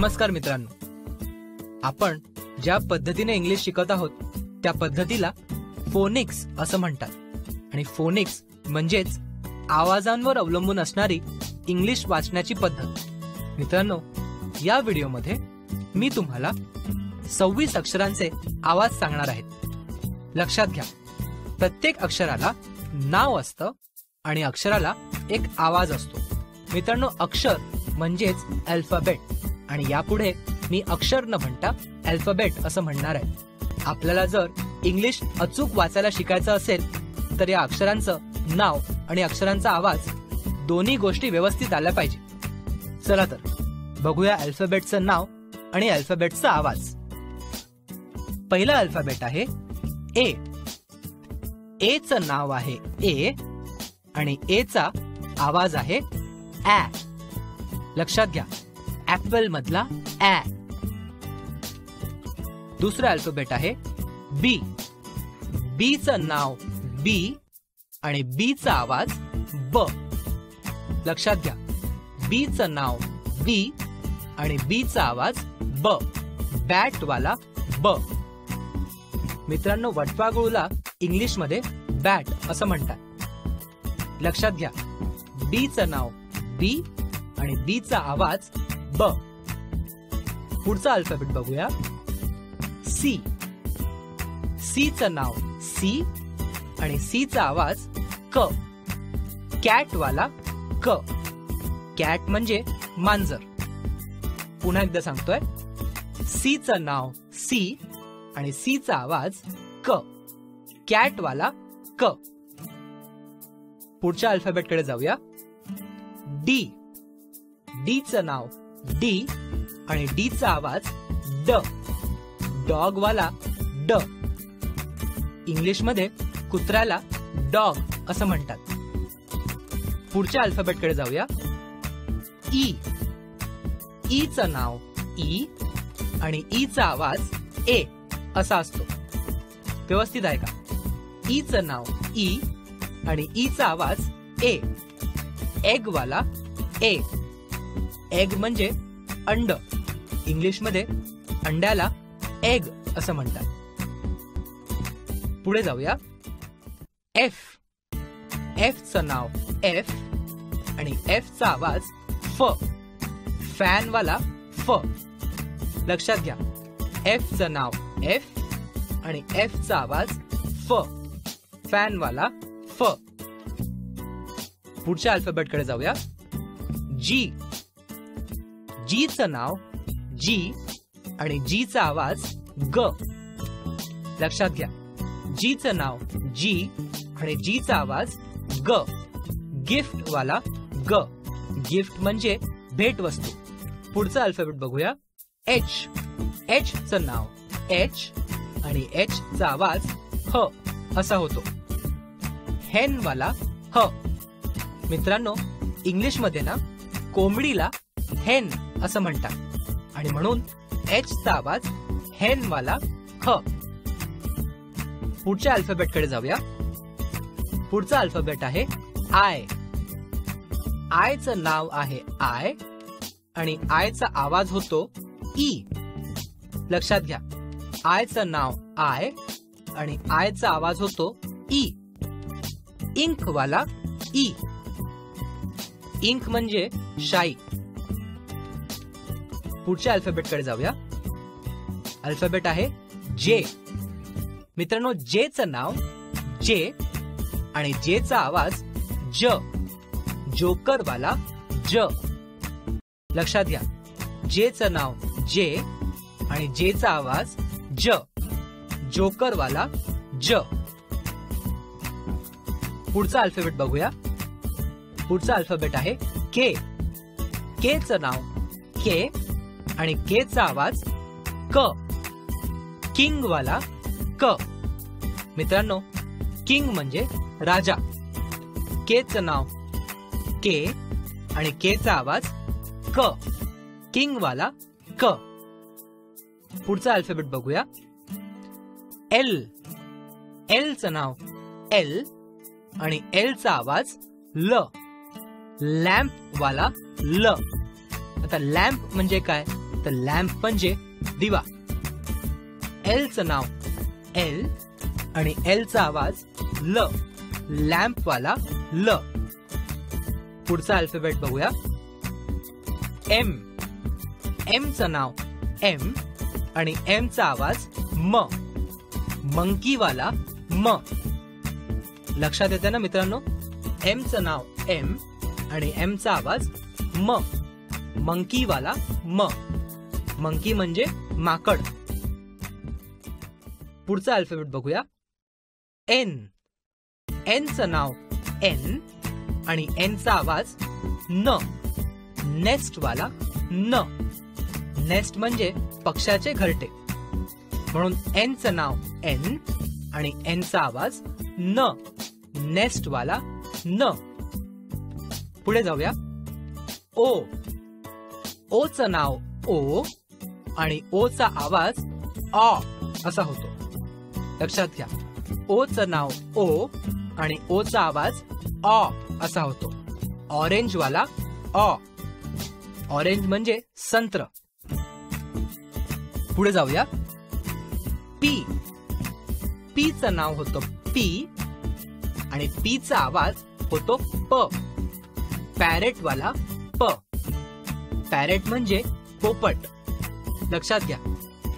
नमस्कार मित्रांनो, आपण ज्या पद्धतीने इंग्लिश शिकत आहोत त्या पद्धतीला फोनिक्स असं म्हणतात आणि फोनिक्स म्हणजेच आवाजांवर अवलंबून असणारी इंग्लिश वाचण्याची पद्धत। मित्रांनो, या व्हिडिओमध्ये मी तुम्हाला 26 अक्षरांचे आवाज सांगणार आहे। लक्षात घ्या, प्रत्येक अक्षराला नाव असतं आणि अक्षराला एक आवाज असतो। मित्रांनो, अक्षर म्हणजेच अल्फाबेट आणि यापुढे मी अक्षर न म्हणता अल्फाबेट असं म्हणणार आहे। आपल्याला जर इंग्लिश अचूक वाचायला शिकायचं असेल तर या अक्षरांचं नाव आणि अक्षरांचा आवाज दोन्ही गोष्टी व्यवस्थित आल्या पाहिजे। चला तर बघूया अल्फाबेटचं नाव आणि अल्फाबेटचा आवाज। पहिला अल्फाबेट आहे ए। ए चं नाव आहे ए आणि ए चा आवाज आहे ॲ। लक्षात घ्या, ऍपल मधला ॲ। दुसरा अल्फाबेट आहे बी। बी चं नाव बी आणि बी चा आवाज ब। लक्षात घ्या, बी चं नाव बी आणि बी चा आवाज ब, बॅट वाला ब। मित्रांनो, वटवाघूळला इंग्लिश मध्ये बॅट असं म्हणतात। लक्षात घ्या, बी चं नाव बी आणि बी चा आवाज ब। पुढचा अल्फाबेट बघूया, सी। सी चं नाव सी आणि सी चा आवाज क, कॅट वाला क। कॅट म्हणजे मांजर। पुन्हा एकदा सांगतोय, सी चं नाव सी आणि सी चा आवाज क, कॅट वाला क। पुढच्या अल्फाबेट कडे जाऊया, डी। डी चं नाव डी आणि डी चा आवाज ड, डॉग वाला ड। इंग्लिश मध्ये कुत्र्याला डॉग असं म्हणतात। पुढच्या अल्फाबेट कडे जाऊया, ई। ई चं नाव ई आणि ई चा आवाज ए असा असतो। व्यवस्थित आहे का? ई चं नाव ई आणि ई चा आवाज ए, एग वाला ए। एग म्हणजे अंड। इंग्लिश मध्ये अंड्याला एग असं म्हणतात। पुढे जाऊया, एफ। एफ चं नाव एफ आणि एफ चा आवाज फ, फॅन वाला फ। लक्षात घ्या, एफ चं नाव एफ आणि एफ चा आवाज फ, फॅन वाला फ। पुढच्या अल्फाबेट कडे जाऊया, जी। जी चं नाव जी आणि जी चा आवाज ग। लक्षात घ्या, जी चं नाव जी आणि जी चा आवाज ग, गिफ्ट वाला ग। गिफ्ट म्हणजे भेट वस्तू। पुढचा अल्फाबेट बघूया, एच। एच चं नाव एच आणि एच चा आवाज ह असा होतो, हेन वाला ह। मित्रांनो, इंग्लिश मध्ये ना कोंबडीला हेन असं म्हणतात आणि म्हणून एच चा आवाज हेन वाला ह। पुढच्या अल्फाबेट कडे जाऊया। पुढचा अल्फाबेट आहे आय। आय चं नाव आहे आय आणि आय चा आवाज होतो ई। लक्षात घ्या, आय चं नाव आय आणि आय चा आवाज होतो ई, इंक वाला ई। इंक म्हणजे शाई। पुढच्या अल्फाबेट कडे जाऊया। अल्फाबेट आहे जे। मित्रांनो, जे चं नाव जे आणि जे चा आवाज ज, जोकर वाला ज। लक्षात घ्या, जे चं नाव जे आणि जे चा आवाज ज, जोकर वाला ज। पुढचा अल्फाबेट बघूया। पुढचा अल्फाबेट आहे के। के चं नाव के आणि के चा आवाज क, किंग वाला क। मित्रांनो, किंग म्हणजे राजा। के चं नाव के आणि के चा आवाज क, किंग वाला क। पुढचा अल्फाबेट बघूया, एल। एल चं नाव एल आणि एल चा आवाज ल, लॅम्प वाला ल। आता लॅम्प म्हणजे काय तर लॅम्प म्हणजे दिवा. एलचं नाव एल आणि एलचा आवाज ल, लॅम्प वाला ल. पुढचा अल्फाबेट बघूया. एम, एमचं नाव एम आणि एमचा आवाज म, मंकी वाला म. लक्षात येते ना मित्रांनो? एमचं नाव एम आणि एमचा आवाज म, मंकी वाला म. मंकी म्हणजे माकड. पुढचा अल्फाबेट बघूया. एन, एनचं नाव एन आणि एनचा आवाज न, नेस्ट वाला न. नेस्ट म्हणजे पक्ष्याचे घरटे, म्हणून एनचं नाव एन आणि एनचा आवाज न, नेस्ट वाला न. पुढे जाऊया. ओ, ओचं नाव ओ आणि ओचा आवाज ऑ असा होतो. लक्षात घ्या. ओचं नाव ओ आणि ओचा आवाज ऑ असा होतो. ऑरेंज वाला ऑ. ऑरेंज म्हणजे संत्र. पुढे जाऊया. पी, पीचं नाव होतं पी आणि पीचा आवाज होतो प, पॅरेट वाला प. पॅरेट म्हणजे पोपट. लक्षात घ्या.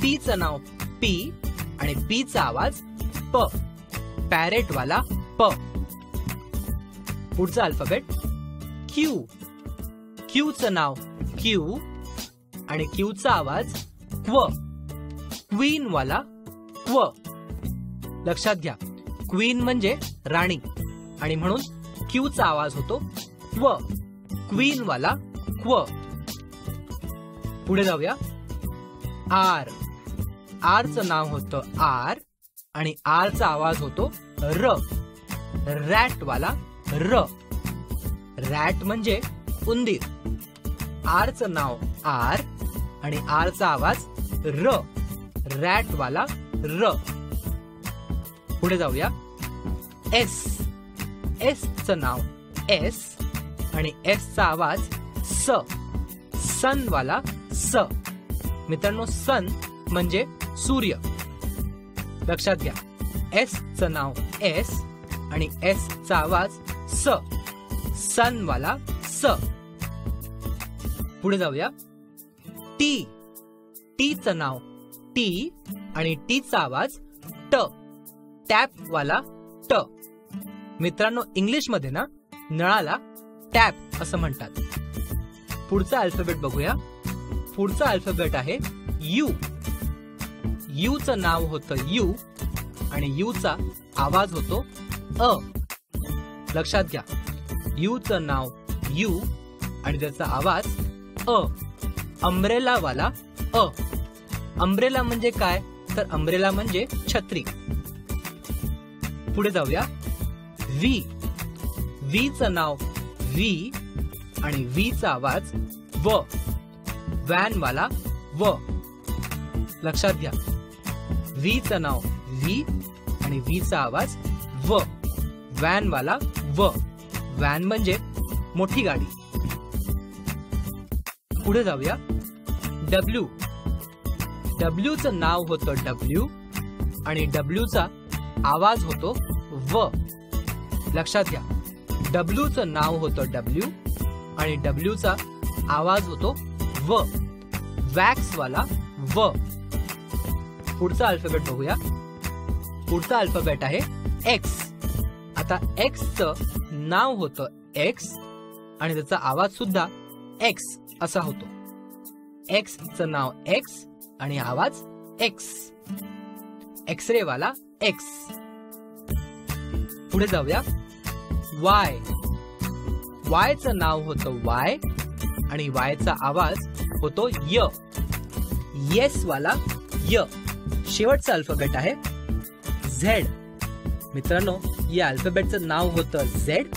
पीचं नाव पी आणि पीचा आवाज प, पॅरेट वाला प. पुढचा अल्फाबेट क्यू, क्यूचं नाव क्यू आणि क्यूचा आवाज क्व, क्वीन वाला क्व. लक्षात घ्या. क्वीन म्हणजे राणी आणि म्हणून क्यूचा आवाज होतो क्व, क्वीन वाला क्व. पुढे जाऊया. आर, आरचं नाव होतं आर आणि आरचा आवाज होतो र, रॅट वाला र. रॅट म्हणजे उंदीर. आरचं नाव आर आणि आरचा आवाज र, रॅट वाला र. पुढे जाऊया. एस, एसचं नाव एस आणि एसचा आवाज स, सन वाला स. मित्रांनो, सन म्हणजे सूर्य. लक्षात घ्या. एसचं नाव एस आणि एसचा आवाज स, सन वाला स. पुढे जाऊया. टी, टीचं नाव टी आणि टीचा आवाज ट, टॅप वाला ट. मित्रांनो, इंग्लिश मध्ये ना नळाला टॅप असं म्हणतात. पुढचा अल्फाबेट बघूया. पुढचा अल्फाबेट आहे यू. यूचं नाव होतं यू आणि यूचा आवाज होतो अ. लक्षात घ्या. यूचं नाव यू आणि त्याचा आवाज अ, अम्ब्रेला वाला अ. अम्ब्रेला म्हणजे काय? तर अम्ब्रेला म्हणजे छत्री. पुढे जाऊया. व्ही, व्हीचं नाव व्ही आणि व्हीचा आवाज व, वॅन वाला व. लक्षात घ्या. व्हीचं नाव व्ही आणि व्हीचा आवाज व, वॅन वाला व. वॅन म्हणजे मोठी गाडी. पुढे जाऊया. डब्ल्यू, डब्ल्यूचं नाव होतं डब्ल्यू आणि डब्ल्यूचा आवाज होतो व. लक्षात घ्या. डब्ल्यूचं नाव होतं डब्ल्यू आणि डब्ल्यूचा आवाज होतो व, वॅक्स वाला व. पुढचा अल्फाबेट बघूया. पुढचा अल्फाबेट आहे एक्स. आता एक्सचं नाव होतं एक्स आणि त्याचा आवाज सुद्धा एक्स असा होतो. एक्सचं नाव एक्स आणि आवाज एक्स, एक्सरे वाला एक्स. पुढे जाऊया. वाय, वायचं नाव होतं वाय आणि वायचा आवाज होतो य, येस वाला य. शेवटचा अल्फाबेट आहे झेड. मित्रांनो, या अल्फाबेटचं नाव होतं झेड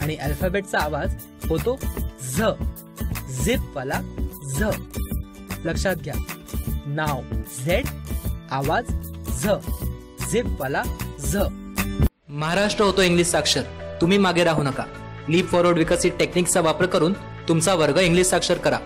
आणि अल्फाबेटचा आवाज होतो झ, झिप वाला झ. लक्षात घ्या. नाव झेड, आवाज झ, झिप वाला झ. महाराष्ट्र होतो इंग्लिश साक्षर. तुम्ही मागे राहू नका. लीप फॉरवर्ड विकसित टेक्निक्सचा वापर करून तुमचा वर्ग इंग्लिश साक्षर करा.